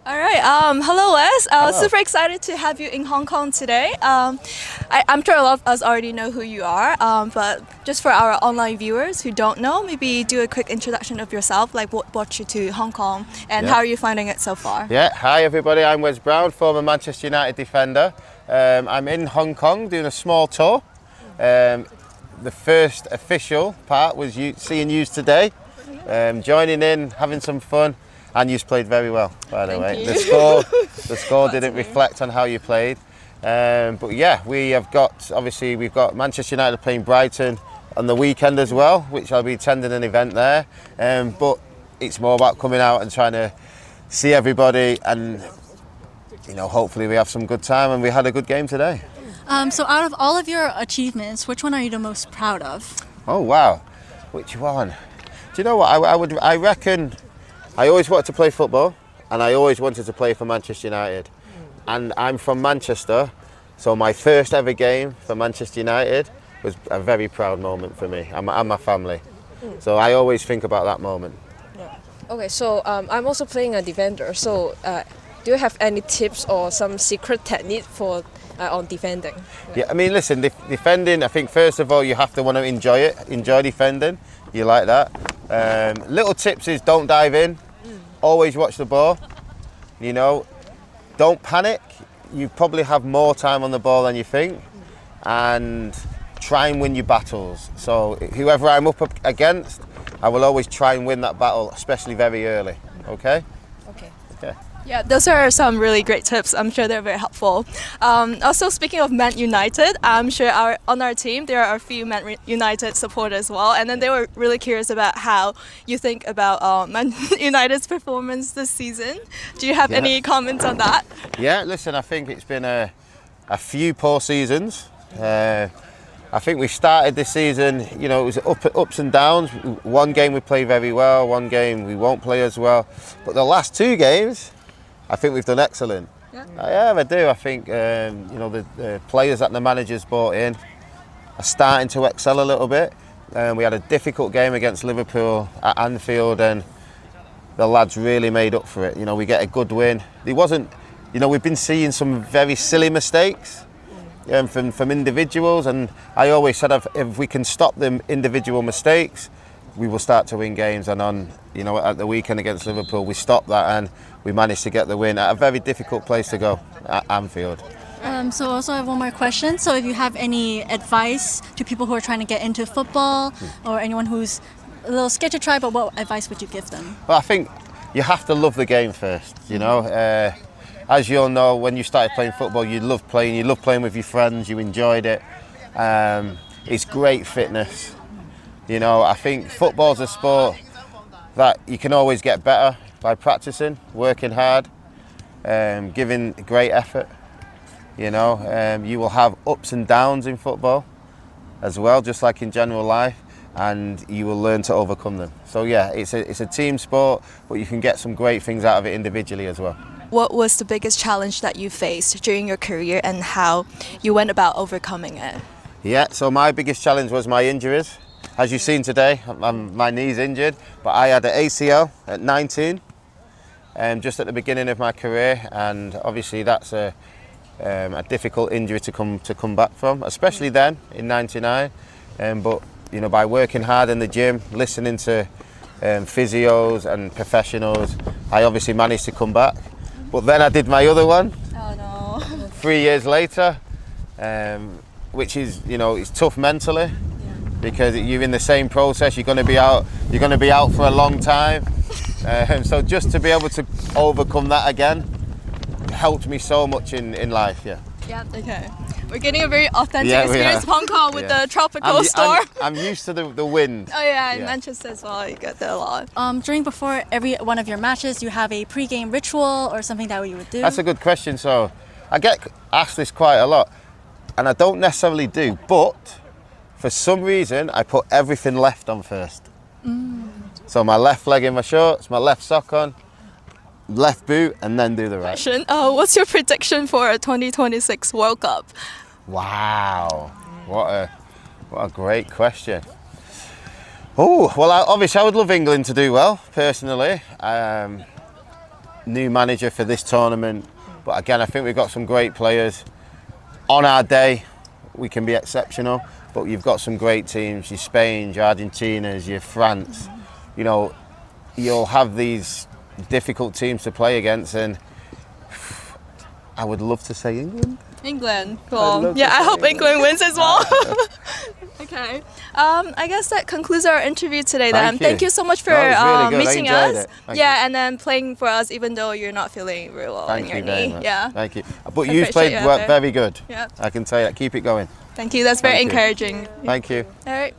All right. Hello, Wes. Hello. Super excited to have you in Hong Kong today. I'm sure a lot of us already know who you are, but just for our online viewers who don't know, maybe do a quick introduction of yourself, like what brought you to Hong Kong and Yeah. how are you finding it so far? Yeah, hi everybody, I'm Wes Brown, former Manchester United defender. I'm in Hong Kong doing a small tour. The first official part was seeing you today, joining in, having some fun, and you played very well, by the Thank way. you. The score didn't reflect on how you played. But yeah, we've got Manchester United playing Brighton on the weekend as well, which I'll be attending an event there. But it's more about coming out and trying to see everybody, and hopefully we have some good time, and we had a good game today. So out of all of your achievements, which one are you the most proud of? Oh wow, which one? Do you know what? I reckon I always wanted to play football, and I always wanted to play for Manchester United. And I'm from Manchester, so my first ever game for Manchester United was a very proud moment for me and my family. So I always think about that moment. Okay, so I'm also playing a defender. So do you have any tips or some secret technique for on defending? Yeah, I mean, listen, defending, I think first of all you have to want to enjoy it, enjoy defending. You like that. Little tips is don't dive in, always watch the ball, don't panic. You probably have more time on the ball than you think, and try and win your battles. So whoever I'm up against, I will always try and win that battle, especially very early, okay? Okay. Okay. Yeah, those are some really great tips. I'm sure they're very helpful. Also, speaking of Man United, I'm sure on our team there are a few Man United supporters as well, and then they were really curious about how you think about Man United's performance this season. Do you have any comments on that? Yeah, listen, I think it's been a few poor seasons. I think we started this season, it was ups and downs. One game we play very well, one game we won't play as well. But the last two games, I think we've done excellent. Yeah, I do. I think the players that the managers brought in are starting to excel a little bit. We had a difficult game against Liverpool at Anfield, and the lads really made up for it. We get a good win. We've been seeing some very silly mistakes from individuals, and I always said if we can stop them individual mistakes, we will start to win games. And at the weekend against Liverpool, we stopped that and we managed to get the win at a very difficult place to go, at Anfield. So also I have one more question. So if you have any advice to people who are trying to get into football, or anyone who's a little scared to try, but what advice would you give them? Well, I think you have to love the game first, As you all know, when you started playing football, you loved playing with your friends, you enjoyed it. It's great fitness. I think football's a sport that you can always get better by practicing, working hard, giving great effort. You will have ups and downs in football as well, just like in general life, and you will learn to overcome them. So yeah, it's a team sport, but you can get some great things out of it individually as well. What was the biggest challenge that you faced during your career and how you went about overcoming it? Yeah, so my biggest challenge was my injuries. As you've seen today, my knee's injured, but I had an ACL at 19, just at the beginning of my career, and obviously that's a difficult injury to come back from, especially then in '99. But by working hard in the gym, listening to physios and professionals, I obviously managed to come back. But then I did my other one. Oh no. 3 years later, which is it's tough mentally. Because you're in the same process, you're going to be out for a long time. So just to be able to overcome that again helped me so much in life. Yeah, okay. We're getting a very authentic Yeah, we experience of are. Hong Kong with Yeah. the tropical storm. I'm used to the wind. Oh yeah, in Yeah. Manchester as well, you get that a lot. Before every one of your matches, you have a pre-game ritual or something that you would do? That's a good question. So I get asked this quite a lot, and I don't necessarily do, but for some reason I put everything left on first. So my left leg in my shorts, my left sock on, left boot, and then do the right. What's your prediction for a 2026 World Cup? Wow, what a great question. Oh well, obviously I would love England to do well personally. new manager for this tournament. But again, I think we've got some great players. On our day, we can be exceptional, but you've got some great teams, your Spain, your Argentinas, your France. You know, you'll have these difficult teams to play against, and I would love to say England. England. I'd Cool. love Yeah, to I say hope England wins as well. Ah, Okay. I guess that concludes our interview today then. Thank you. Thank you so much for No, it was really good. I meeting enjoyed us. it. Thank Yeah, you. and then playing for us even though you're not feeling very well Thank in your you very knee. much. Yeah. Thank you. But I you've appreciate played your effort. very good. Yeah. I can tell you that. Keep it going. Thank you. That's very Thank you. encouraging. Thank you. All right.